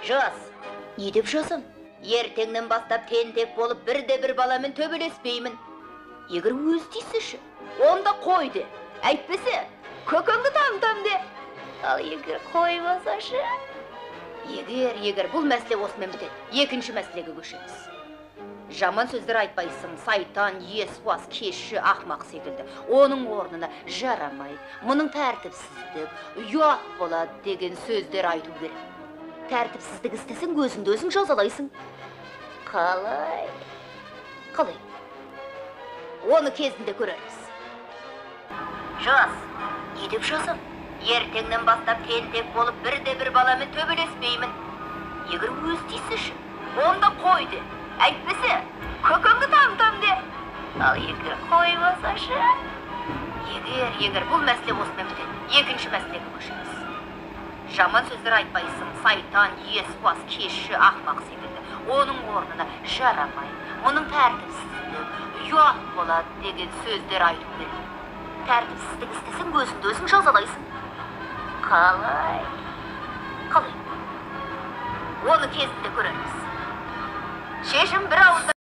Жас, не деп жасым? Ертеңнен бастап тентек болып бірде-бір баламен төбелеспеймін. Егер өз дейсіші, онда қойды. Әйтпесе, көкіңді там де. Ал егер қоймасашы? Егер бұл мәселе осымен бітеді. Екінші мәселеге көшеміз. Жаман сөздер айтпайсың, сайтан, есуас, кешші, ақмақ секілді. Оның орнына жарамай, мұның тәртіпсіздік, ұят болады деген сөздер айту керек. Тәртіпсіздік істесің, өзіңді өзің жазалайсың. Қалай? Оны кезінде көрерміз. Жас, не деп жасым? Ертеңнен бастап тентек болып бірде-бір баламен төбелеспеймін. Егер өз дейсіші, онда қойды. Әйтпесе, көкіңді там де. Ал егер қоймасашы? Егер бұл мәселе осымен бітеді. Екінші мәселеге көшеміз. Жаман сөздер айтпайсың, сайтан, есуас, кешші, ақмақ секілді. Оның орнына жарамай, мұның тәртіпсіздік, ұят болады деген сөздер айту керек. Тәртіпсіздік істесің, өзіңді өзің жазалайсың. Қалай? Оны кезінде көрерміз. Шешім бір ауызда